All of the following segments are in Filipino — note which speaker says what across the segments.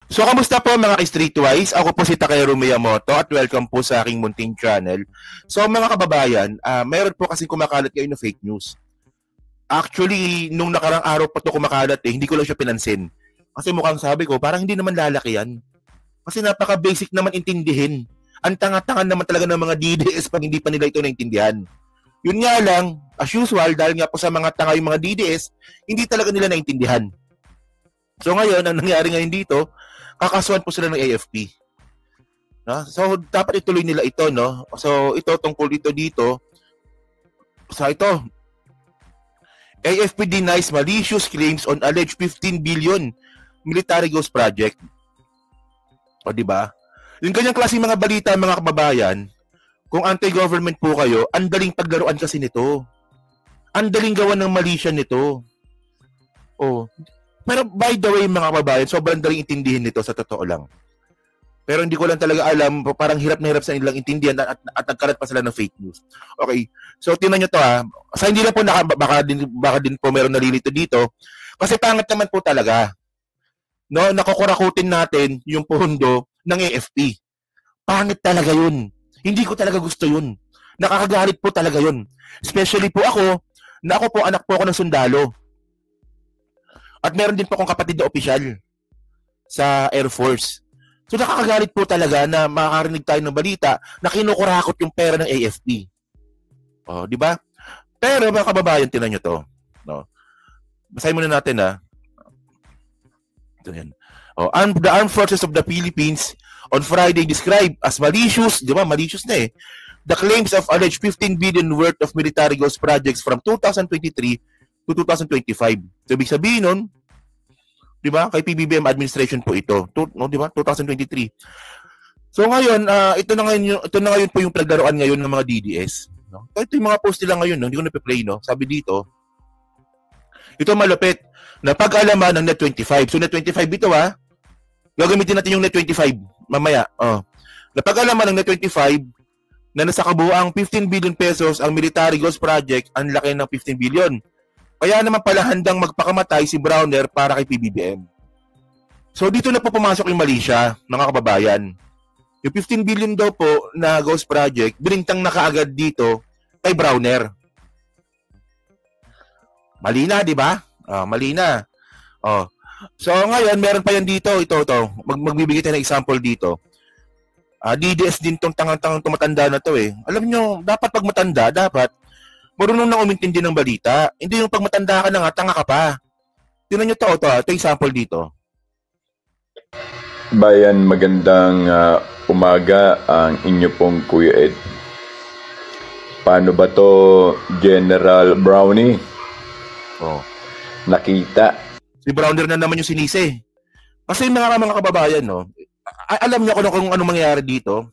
Speaker 1: So, kamusta po mga ka-Streetwise? Ako po si Takeru Miyamoto at welcome po sa aking munting channel. So, mga kababayan, mayroon po kasi kumakalat ngayon na fake news. Actually, nung nakarang araw pa to kumakalat hindi ko lang siya pinansin. Kasi mukhang sabi ko, parang hindi naman lalaki yan. Kasi napaka-basic naman intindihin. Ang tanga-tanga naman talaga ng mga DDS pag hindi pa nila ito naintindihan. Yun nga lang, as usual, dahil nga po sa mga tanga yung mga DDS, hindi talaga nila naintindihan. So ngayon, ang nangyari ngayon dito, kakasuhan po sila ng AFP. No? So, dapat ituloy nila ito, no? So, ito, tungkol dito. So, ito. AFP denies malicious claims on alleged 15 billion military ghost project. O, di ba? Yung ganyang klaseng mga balita, mga kababayan, kung anti-government po kayo, ang daling paglaruan kasi nito. Ang daling gawan ng malisya nito. Oh, pero by the way mga kababayan, sobrang daling intindihin nito sa totoo lang. Pero hindi ko lang talaga alam, parang hirap na hirap sa nilang intindihan at nagkalat pa sila ng fake news. Okay, so tingnan nyo to ha. Sa hindi lang po, baka din po meron nalilito dito. Kasi pangit naman po talaga. No, nakukurakutin natin yung pondo ng AFP. Pangit talaga yun. Hindi ko talaga gusto yun. Nakakagalit po talaga yun. Especially po ako, na ako po anak po ako ng sundalo. At meron din po akong kapatid na opisyal sa Air Force. So nakakagalit po talaga na makakarinig tayo ng balita na kinukurakot yung pera ng AFP. Oh, di ba? Pero mga kababayan, tinan nyo to. No? Basahin muna natin ha. Ito yan. Oh, the Armed Forces of the Philippines on Friday described as malicious, di ba? Malicious na the claims of alleged 15 billion worth of military ghost projects from 2023 to 2025. So, ibig sabihin nun, di ba, kay PBBM administration po ito. No, di ba? 2023. So, ngayon, ito na ngayon po yung paglaruan ngayon ng mga DDS. No? Ito yung mga post nila ngayon, no? Hindi ko na-play, no? Sabi dito, ito malupit, na pag-alaman ng Net25. So, Net25 ito, ha? Gagamitin natin yung Net25 mamaya. Na pag-alaman ng Net25, na nasa kabuuang 15 billion pesos ang military ghost project, ang laki ng 15 billion. Kaya naman pala handang magpakamatay si Browner para kay PBBM. So dito na po pumasok yung malisya, mga kababayan. Yung 15 billion daw po na ghost project, binintang na kaagad dito kay Browner. Mali na, di ba? Mali na. So ngayon, meron pa yan dito. Ito. Magbibigay tayo ng example dito. DDS din tong tangang-tangang tumatanda na to eh. Alam nyo, dapat pag matanda, dapat marunong na umintindi ng balita. Hindi yung pag matanda ka na nga, tanga ka pa. Tingnan nyo to. Ito example dito.
Speaker 2: Bayan, magandang umaga ang inyo pong Kuya Ed. Paano ba to, General Brownie? Nakita.
Speaker 1: Si Browner na naman yung sinisi. Kasi mga kababayan, no, alam niyo kung ano mangyayari dito.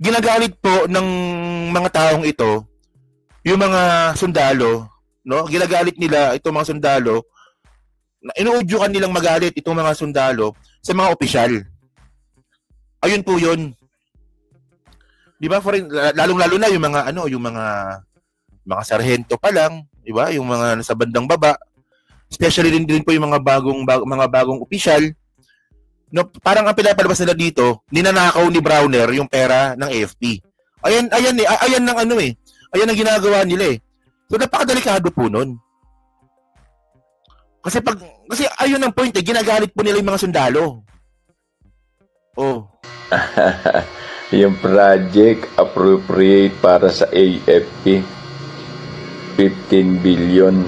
Speaker 1: Ginagalit po ng mga taong ito yung mga sundalo, no? Ginagalit nila itong mga sundalo. Inuudyukan nilang magalit itong mga sundalo sa mga opisyal. Ayun po 'yun. 'Di ba? Lalong-lalo na yung mga sarhento pa lang, 'di ba? Yung mga nasa bandang baba. Especially din po yung mga bagong opisyal. No, parang ang pinapalabas nila dito, ninanakaw ni Browner yung pera ng AFP. Ayan ng ano eh. Ayan ang ginagawa nila eh. So napakadelikado po nun. Kasi ayun ang point eh, ginagalit po nila yung mga sundalo.
Speaker 2: Yung project appropriate para sa AFP 15 billion.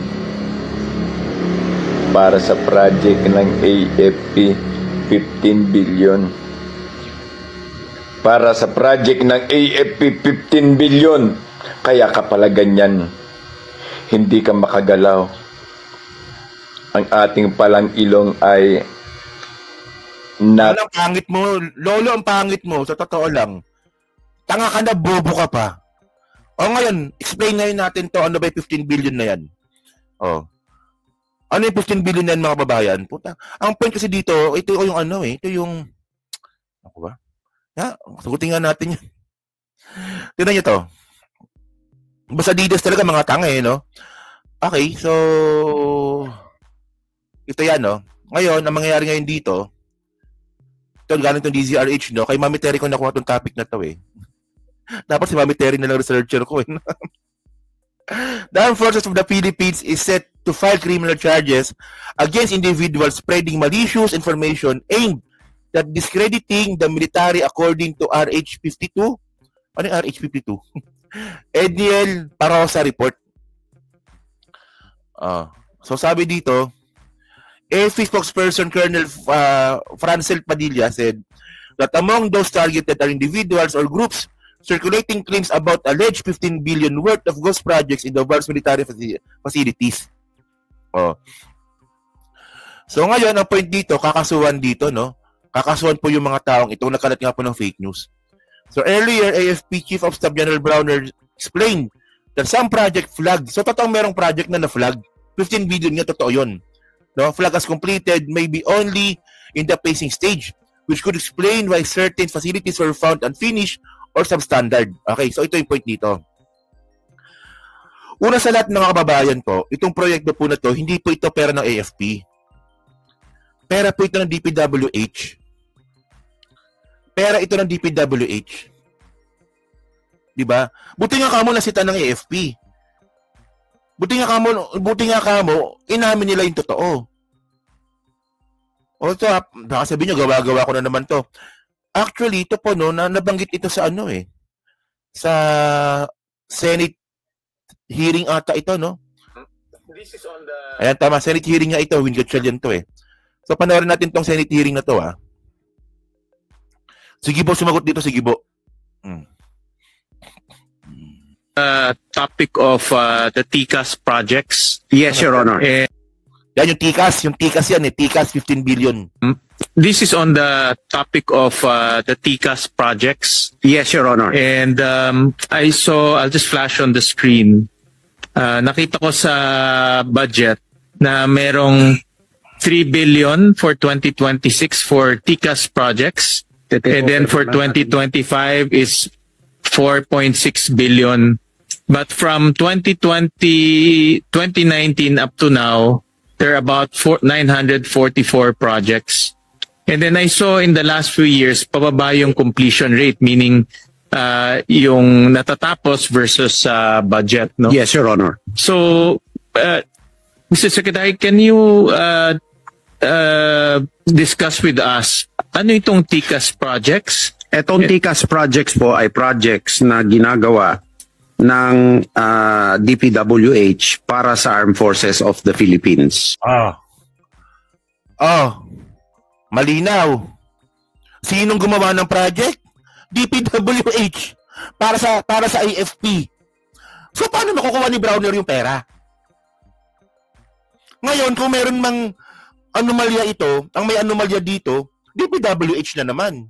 Speaker 2: Para sa project ng AFP 15 billion. Para sa project ng AFP 15 billion. Kaya ka pala ganyan. Hindi ka makagalaw. Ang ating palang ilong ay
Speaker 1: Ang pangit mo, lolo, ang pangit mo, sa totoo lang. Tanga ka na, bobo ka pa. Ngayon, explain ngayon natin to, ano ba yung 15 billion na yan? Ano yung 15 billion na yan, mga babayan? Puta. Ang point kasi dito, ito yung ito yung, ako ba? Sagutin nga natin yan. Tignan nyo to. Basta DDS talaga mga tanga no? Okay, so ito yan, no? Ngayon, ang mangyayari ngayon dito, ito galing itong DZRH, no? Kay Mami Terry ko nakuha itong topic na to eh. Dapat si Mami Terry na lang researcher ko eh. The Armed Forces of the Philippines is set to file criminal charges against individuals spreading malicious information aimed at discrediting the military according to RH-52. Ano yung RH-52? Edniel Parosa report. So sabi dito, AFP spokesperson Colonel Francel Padilla said that among those targeted are individuals or groups circulating claims about alleged 15 billion worth of ghost projects in the world's military facilities. So ngayon, ang point dito, kakasuhan dito, no? Kakasuhan po yung mga taong itong nakalat nga po ng fake news. So earlier, AFP Chief of Staff General Browner explained that some project flagged. So totoong merong project na na-flag. 15 billion nga, totoo yun. No? Flag as completed may be only in the pacing stage, which could explain why certain facilities were found unfinished or substandard. Okay, so ito yung point dito. Una sa lahat ng mga kababayan po, itong proyekto po na to, hindi po ito pera ng AFP. Pera po ito ng DPWH. Pera ito ng DPWH. Diba? Buti nga kamo nasita ng AFP. Buti nga kamo, inamin nila yung totoo. O ito, baka sabihin nyo, gawa-gawa ko na naman to. Actually, ito po, no, nabanggit ito sa ano eh. Sa Senate hearing ata ito, no?
Speaker 2: This is on the...
Speaker 1: Ayan, tama. Senate hearing nga ito. Wingatchal yan to eh. So, panoorin natin tong Senate hearing na to, ha? Sige po, sumagot dito, sige po.
Speaker 3: Topic of the TICAS projects.
Speaker 4: Yes, Your Honor.
Speaker 1: Yan yung TICAS. Yung TICAS yan eh. TICAS 15 billion.
Speaker 3: This is on the topic of the TICAS projects.
Speaker 4: Yes, Your Honor.
Speaker 3: And I'll just flash on the screen. Nakita ko sa budget na merong 3 billion for 2026 for TICAS projects. And then for 2025 is 4.6 billion. But from 2019 up to now, there are about 944 projects. And then I saw in the last few years, pababa yung completion rate, meaning yung natatapos versus budget. No?
Speaker 4: Yes, Your Honor.
Speaker 3: So, Mr. Secretary, can you discuss with us, ano itong TICAS projects?
Speaker 4: Etong TICAS projects po ay projects na ginagawa ng DPWH para sa Armed Forces of the Philippines.
Speaker 1: Malinaw. Sinong gumawa ng project? DPWH. Para sa AFP. So, paano makukuha ni Browner yung pera? Ngayon, kung meron mang anomalya ito, ang may anomalya dito, DPWH na naman.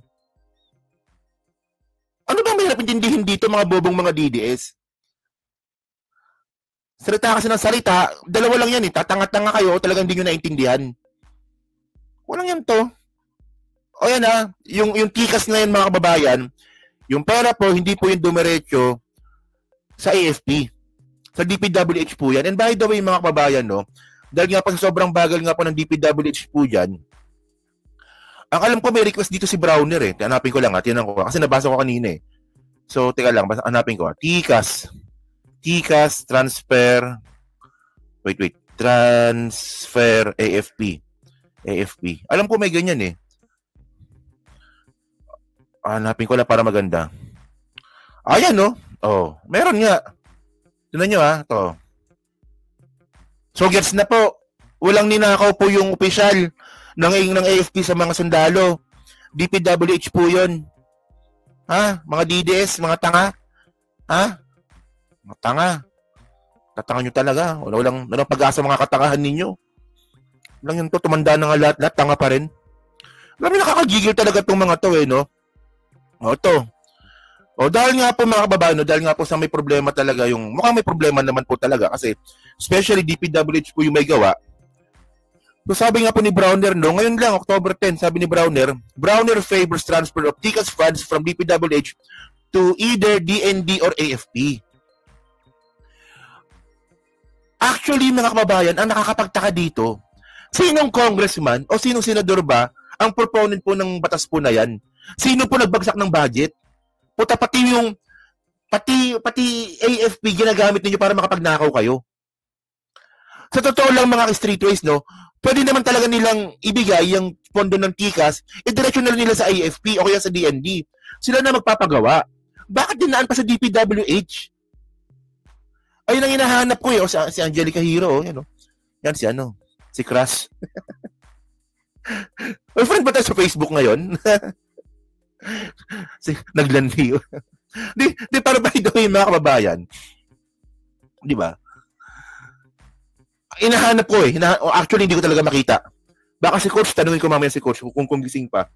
Speaker 1: Ano bang mahirap intindihin dito, mga bobong mga DDS? Salita kasi ng salita, dalawa lang yan eh. Tatanga-tanga kayo o talagang hindi nyo naintindihan. Walang yan to. O yan ha, yung TICAS na yan mga kababayan, yung pera po, hindi po yung dumiretso sa AFP. Sa DPWH po yan. And by the way mga kababayan, no, dahil nga pa sa sobrang bagal nga po ng DPWH po dyan, ang alam ko may request dito si Browner eh. Hanapin ko lang ha, tinan ko. Kasi nabasa ko kanina eh. So, teka lang, hanapin ko ha. TICAS transfer, transfer AFP. Alam ko may ganyan eh. Hanapin ko lang para maganda. Ayan no? Oh, meron nga. Tignan nyo ha, to. So gets na po. Walang ninakaw po yung opisyal ng AFP sa mga sundalo. DPWH po yun. Ha? Mga DDS, mga tanga. Ha? Mga tanga. Tatanga nyo talaga. Walang pag-asa mga katangahan ninyo. Walang yun to, tumanda na nga lahat, tanga pa rin. Alam mo, nakakagigil talaga itong mga to eh, no? O, to. O, dahil nga po mga kababayan, no, dahil nga po sa may problema talaga yung, mukhang may problema naman po talaga kasi, especially DPWH po yung may gawa. So, sabi nga po ni Browner, no, ngayon lang, October 10, sabi ni Browner favors transfer of TICAS funds from DPWH to either DND or AFP. Actually, mga kababayan, ang nakakapagtaka dito, Sinong congressman o sinong senador ba ang proponent po ng batas po na yan? Sino po nagbagsak ng budget? Puta, pati AFP ginagamit ninyo para makapagnakaw kayo. Sa totoo lang mga streetways, no, pwede naman talaga nilang ibigay yung pondo ng TICAS, i-diretsyon na nila sa AFP o kaya sa DND. Sila na magpapagawa. Bakit dinaan pa sa DPWH? Ayun ang hinahanap ko o si Angelica Hero, yan o. Yan si Crush. May friend ba tayo sa Facebook ngayon? Naglandiyo. Di para ba ito yung mga kababayan? Di ba? Hinahanap ko actually, hindi ko talaga makita. Baka si Coach, tanungin ko mamaya si Coach kung gising pa.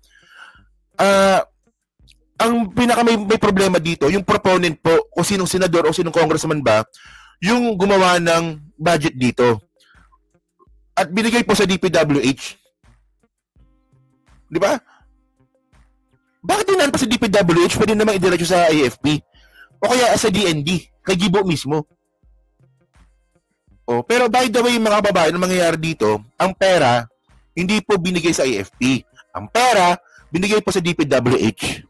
Speaker 1: Ang pinaka may problema dito, yung proponent po, o sinong senador o sinong congressman ba, yung gumawa ng budget dito. At binigay po sa DPWH. Di ba? Bakit dinaan pa sa DPWH? Pwede naman idiretso sa AFP. O kaya sa DND, kay Gibo mismo. Pero by the way, mga babae, ang mangyayari dito, ang pera, hindi po binigay sa AFP. Ang pera, binigay po sa DPWH.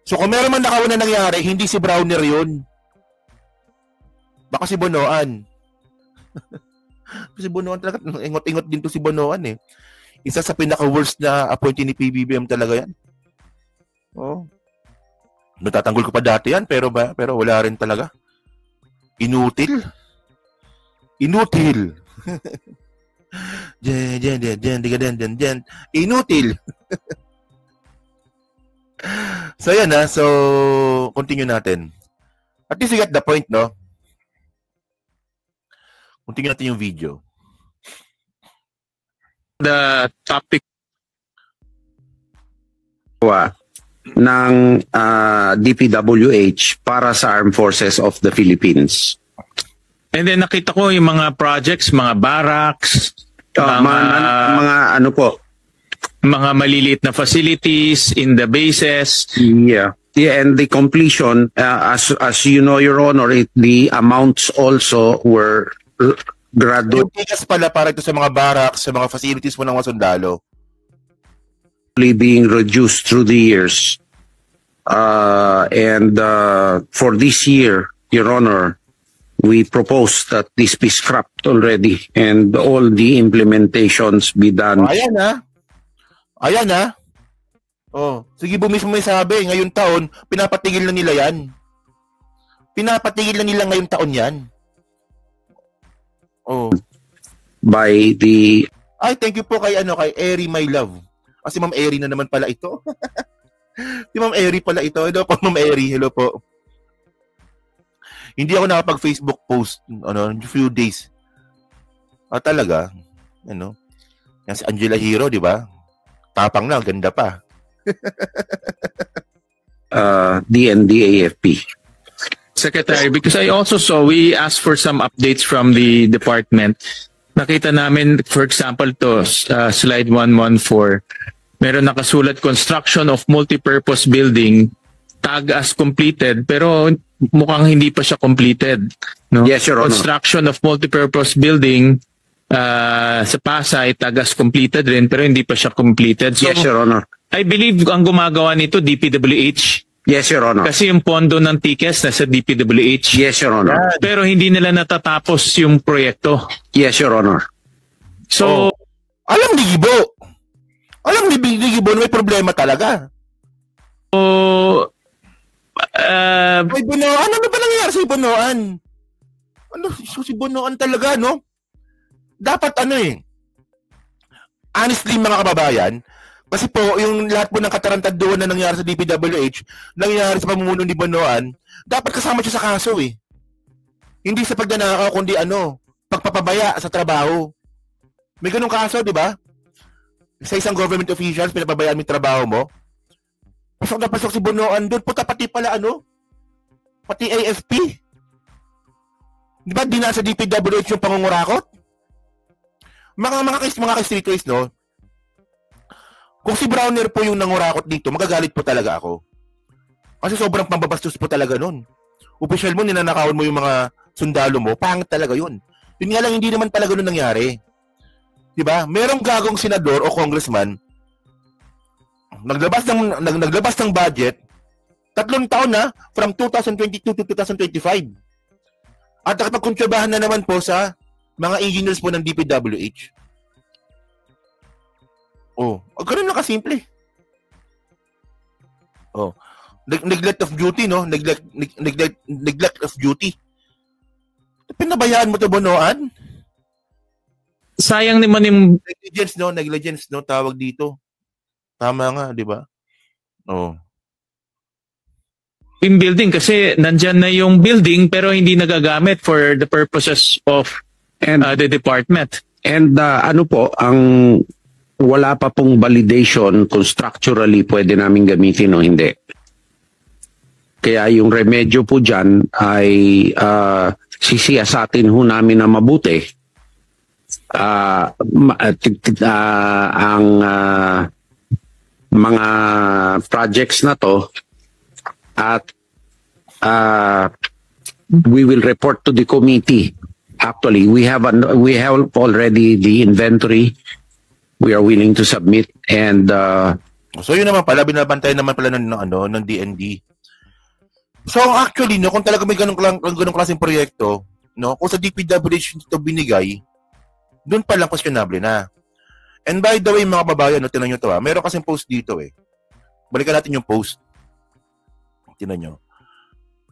Speaker 1: So kung meron man nakauna nangyari, hindi si Browner yun. Baka si Bonoan. Si Bonoan talaga, ingot-ingot din to si Bonoan eh. Isa sa pinaka-worst na appointee ni PBBM talaga yan. Natatanggol ko pa dati yan, pero wala rin talaga. Inutil. Inutil. So yan so continue natin. At least you get the point, no? Continue natin yung video.
Speaker 3: The topic
Speaker 4: ng DPWH para sa Armed Forces of the Philippines.
Speaker 3: And then nakita ko yung mga projects, mga barracks,
Speaker 4: mga ano po,
Speaker 3: mga maliliit na facilities in the bases.
Speaker 4: Yeah, and the completion, as you know, Your Honor, the amounts also were gradually
Speaker 1: yung tigas pala para ito sa mga barracks, sa mga facilities mo ng mga sundalo.
Speaker 4: Being reduced through the years. And for this year, Your Honor, we propose that this be scrapped already and all the implementations be done.
Speaker 1: Ayan na. Sige, mismo may sabi, ngayong taon, pinapatigil na nila yan. Pinapatigil na nila ngayong taon yan.
Speaker 4: By the...
Speaker 1: Ay, thank you po kay Eri, my love. Kasi Ma'am Eri na naman pala ito. Si Ma'am Eri pala ito. Hello po, Ma'am Eri. Hello po. Hindi ako nakapag-Facebook post few days. Talaga. Yan si Angela Hero, di ba? Tapang na, ganda pa.
Speaker 4: DND-AFP.
Speaker 3: Secretary, because I also saw, we asked for some updates from the department. Nakita namin, for example, to slide 114, meron nakasulat construction of multipurpose building, tag as completed, pero mukhang hindi pa siya completed. No?
Speaker 4: Yes, Your Honor.
Speaker 3: Construction of multipurpose building sa Pasay, tag as completed rin, pero hindi pa siya completed. So,
Speaker 4: yes, Your Honor.
Speaker 3: I believe ang gumagawa nito, DPWH.
Speaker 4: Yes, Your Honor.
Speaker 3: Kasi yung pondo ng TICAS nasa DPWH.
Speaker 4: Yes, Your Honor.
Speaker 3: Pero hindi nila natatapos yung proyekto.
Speaker 4: Yes, Your Honor.
Speaker 3: So,
Speaker 1: alam ni Gibo. Alam ni Gibo na may problema talaga. Ay, Bonoan, ano ba nangyayari sa Bonoan? Si Bonoan talaga, no? Dapat honestly, mga kababayan, kasi po, yung lahat po ng katarantaduan na nangyari sa DPWH, nangyari sa pamumuno ni Bonoan, dapat kasama siya sa kaso Hindi sa pagnanakaw, kundi pagpapabaya sa trabaho. May ganung kaso, di ba? Sa isang government officials, pinapabayaan mo yung trabaho mo. Pasok na pasok si Bonoan doon. Puta, pati pala pati AFP. Di ba, di na sa DPWH yung pangungurakot? Mga streetways, no? Kung si Browner po yung nangurakot dito, magagalit po talaga ako. Kasi sobrang pambabastos po talaga nun. Official mo, ninanakawan mo yung mga sundalo mo, pangit talaga yun. Yun nga lang, hindi naman talaga nun nangyari. 'Di ba? Merong gagong senador o congressman naglabas ng budget 3 taon na from 2022 to 2025. At nakapagkontsabahan na naman po sa mga engineers po ng DPWH. Ganun lang kasimple. Neglect of duty, no? Neglect of duty. Pinabayaan mo to, Bonoan?
Speaker 3: Sayang naman yung
Speaker 1: negligence, no, tawag dito. Tama nga, di ba?
Speaker 3: yung building kasi nandyan na yung building pero hindi nagagamit for the purposes of the department.
Speaker 4: And ano po, ang wala pa pong validation kung structurally pwede namin gamitin o hindi. Kaya yung remedyo po dyan ay sisiyasatin ho namin na mabuti. Ang mga projects na to at we will report to the committee. Actually, we have already the inventory. We are willing to submit and
Speaker 1: so yun naman pala, binabantayan naman pala ng DND. So actually, no, kung talaga may ganung klaseng proyekto, no, kung sa DPWH ito binigay, doon pa lang questionable na. And by the way, mga babayan, no, tinan nyo to, meron kasing post dito Balikan natin yung post. Tinan nyo.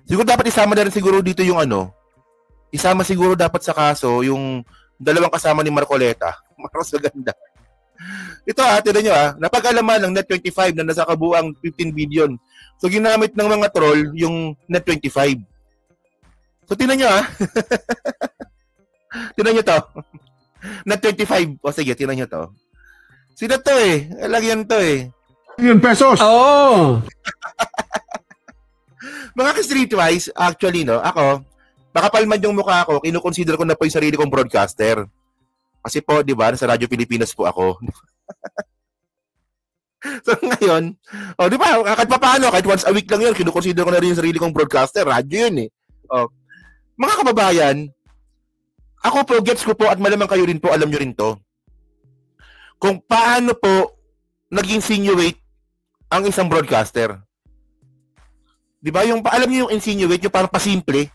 Speaker 1: Siguro dapat isama na rin siguro dito yung isama siguro dapat sa kaso yung dalawang kasama ni Marcoleta. Maros ganda. Ito tinan nyo napag-alaman ng Net25 na nasa kabuang 15 billion. So ginamit ng mga troll yung Net25. So tinan nyo tinan nyo to. Net25. O sige, tinan nyo to. Sino to Lagyan to
Speaker 5: Million pesos.
Speaker 3: Oh!
Speaker 1: Mga ka-streetwise, actually, no, ako, makapalman yung mukha ko, kinukonsider ko na po yung sarili kong broadcaster. Kasi po, di ba, sa Radyo Pilipinas po ako. So ngayon, di ba, kahit once a week lang yun, kinukonsider ko na rin yung sarili kong broadcaster. Radyo yun Mga kababayan, ako po, gets ko po, at malamang kayo rin po, alam nyo rin to, kung paano po nag-insinuate ang isang broadcaster. Di ba? Alam niyo yung insinuate, yung parang pasimple,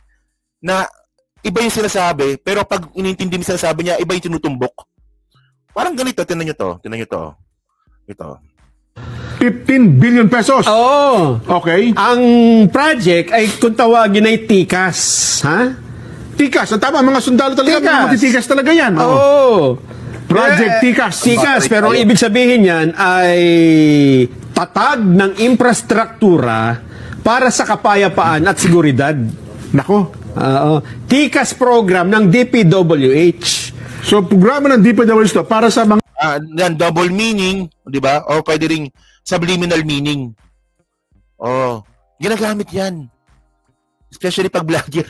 Speaker 1: na iba yung sinasabi, pero pag inintindi yung sinasabi niya, iba yung tinutumbok. Parang ganito, tinan nyo to. Ito.
Speaker 5: 15 billion pesos.
Speaker 6: Oo.
Speaker 5: Okay.
Speaker 6: Ang project ay kung tawagin ay TICAS. Ha?
Speaker 5: TICAS. Ang tama, mga sundalo talaga.
Speaker 6: TICAS.
Speaker 5: Mga matitikas talaga yan.
Speaker 6: Oo.
Speaker 5: Project TICAS.
Speaker 6: TICAS. Pero ang ibig sabihin yan ay tatag ng infrastruktura para sa kapayapaan at seguridad.
Speaker 5: Nako.
Speaker 6: TICAS program ng DPWH.
Speaker 5: So, programa ng DPWH to para sa mga
Speaker 1: double meaning, di ba? O pwede ring subliminal meaning. Ginagamit yan. Especially pag vlogger.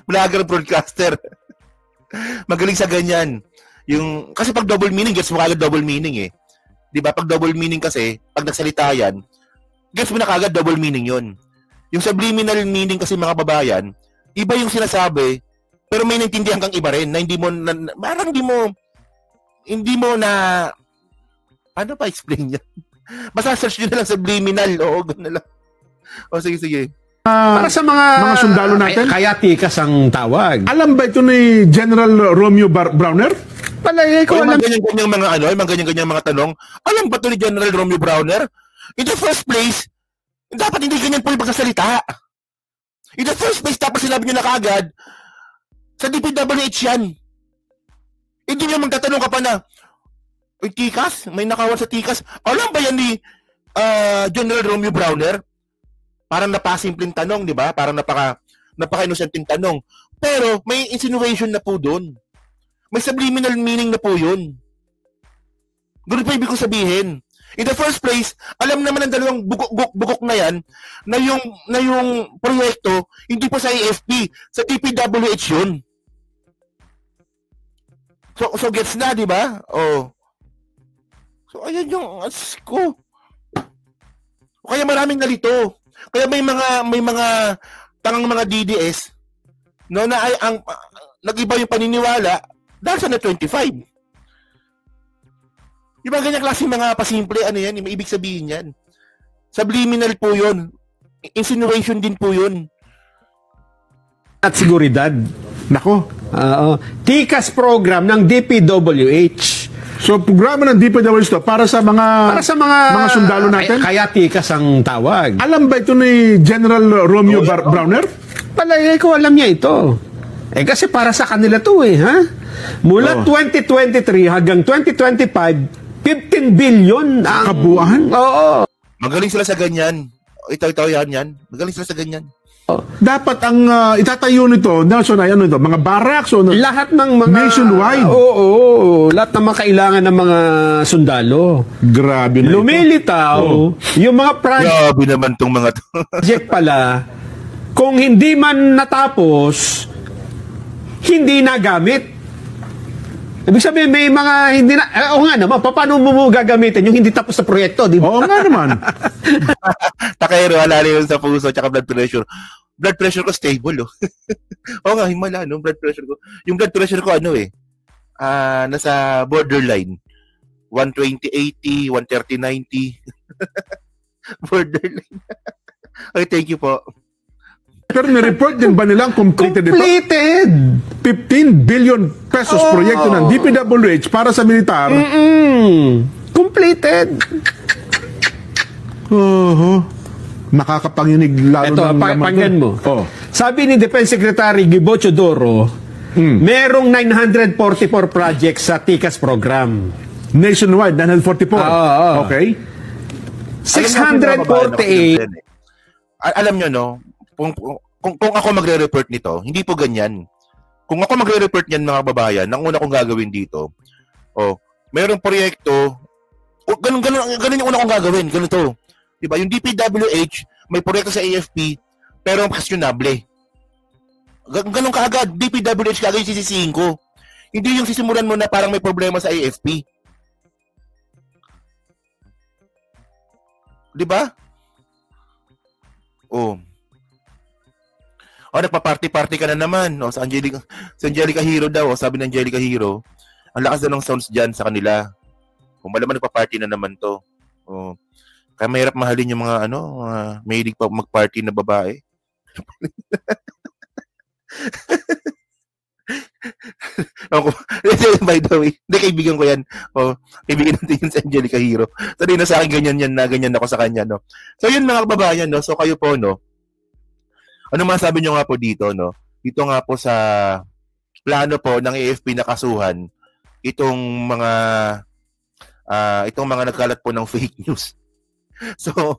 Speaker 1: Vlogger broadcaster. Magaling sa ganyan. Kasi pag double meaning, gets mo kagad double meaning Di ba? Pag double meaning kasi, pag nagsalita yan, gets mo na kagad double meaning yun. Yung subliminal meaning kasi mga babayan, iba yung sinasabi, pero may naintindihan kang iba rin, na hindi mo na, ano pa explain yan? Basta search nyo na lang subliminal, gano'n lang. Sige.
Speaker 6: Para sa mga
Speaker 5: sundalo natin?
Speaker 6: Kaya TICAS ang tawag.
Speaker 5: Alam ba ito ni General Romeo Browner?
Speaker 6: Palagay ko alam.
Speaker 1: Mga ganyan-ganyan mga tanong. Alam ba ito ni General Romeo Browner? In the first place, dapat hindi ganyan po yung pagkasalita. In the first place, dapat sinabi nyo na kaagad, sa DPWH yan. Hindi nyo magtatanong ka pa na, TICAS? May nakawan sa TICAS? Alam ba yan ni General Romeo Browner? Parang napasimpleng tanong, di ba? Parang napaka-innocenteng tanong. Pero may insinuation na po doon. May subliminal meaning na po yun. Ganun pa ibig ko sabihin. In the first place, alam naman ng dalawang bukok na yan na yung proyekto hindi po sa AFP, sa DPWH yun. So gets na, di ba? So ayan yung ko. Kaya maraming nalito. Kaya may mga tangang mga DDS no na ay nag-iba yung paniniwala dahil sa Net25. Yung mga ganyan klase mga pasimple, ano yan, may ibig sabihin yan. Subliminal po yun. Insinuation din po yun.
Speaker 6: At seguridad.
Speaker 5: Nako.
Speaker 6: TICAS program ng DPWH.
Speaker 5: So, programa ng DPWH to para sa mga mga sundalo natin?
Speaker 6: Kaya TICAS ang tawag.
Speaker 5: Alam ba ito ni General Romeo Browner?
Speaker 6: Palagay ko alam niya ito. Kasi para sa kanila to ha? Mula 2023 hanggang 2025, 15 billion ang...
Speaker 5: Kabuuan?
Speaker 6: Oo.
Speaker 1: Magaling sila sa ganyan. Ito, yan. Magaling sila sa ganyan.
Speaker 5: Dapat ang itatayo nito, Nelson, ay ano ito, mga barracks o
Speaker 6: Lahat ng mga...
Speaker 5: nationwide.
Speaker 6: Oo. Lahat ng mga kailangan ng mga sundalo.
Speaker 5: Grabe na ito.
Speaker 6: Lumilitaw. Yung mga
Speaker 1: Grabe naman tong mga to.
Speaker 6: project pala, kung hindi man natapos, hindi nagamit. Ibig sabihin, may mga hindi na... Oo nga naman, paano mo gagamitin yung hindi tapos na proyekto, di ba?
Speaker 5: Oo nga naman.
Speaker 1: Takero, alala yun sa puso tsaka blood pressure. Blood pressure ko stable, Oo nga, himala, no? Blood pressure ko. Yung blood pressure ko, nasa borderline. 120/80, 130/90. Borderline. Okay, thank you po.
Speaker 5: Pero ni-report din ba nilang completed ito?
Speaker 6: Completed!
Speaker 5: 15 billion pesos proyekto ng DPWH para sa militar.
Speaker 6: Completed!
Speaker 5: Nakakapanginig lalo
Speaker 6: Ito,
Speaker 5: ng
Speaker 6: pakinggan mo.
Speaker 5: Oh.
Speaker 6: Sabi ni Defense Secretary Gibo Chodoro, merong 944 projects sa TICAS program.
Speaker 5: Nationwide, 944. Okay.
Speaker 6: 648.
Speaker 1: Alam nyo, no? Kung ako magre-report nito, hindi po ganyan. Kung ako magre-report niyan, mga babayan, ang una kong gagawin dito, mayroong proyekto, ganun yung una kong gagawin, ganito. Diba? Yung DPWH, may proyekto sa AFP, pero questionable. Ganun kaagad, DPWH kaagad yung sisisihin ko. Hindi yung sisimulan mo na parang may problema sa AFP. Diba? Nagpa-party-party ka na naman. Sa Angelica Hero daw. Sabi ng Angelica Hero, ang lakas na ng sounds dyan sa kanila. Kung malaman nagpa-party na naman to. Kaya mahirap mahalin yung mga mahilig pa mag-party na babae. By the way, hindi, kaibigan ko yan. Kaibigan natin yun sa Angelica Hero. So, di na sa akin ganyan ako sa kanya, no? So, yun mga kababayan, no? So, kayo po, no? Ano masabi nyo nga po dito, no? Dito nga po sa plano po ng AFP na kasuhan itong mga nagkalat po ng fake news. So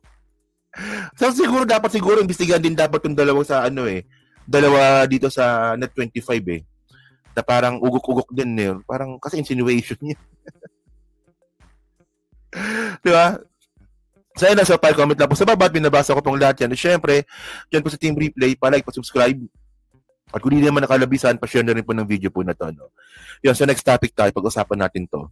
Speaker 1: siguro imbestigahan din dapat yung dalawa dito sa Net25 na parang ugok-ugok din parang kasi insinuation niya. Di ba? So, ayun na, so, comment lang po sa baba at binabasa ko pong lahat yan. Siyempre, dyan po sa Team Replay, pa-like, pa-subscribe. At kung hindi naman nakalabisan, pa-share na rin po ng video po na to. No? Yun, so next topic tayo, pag-usapan natin to.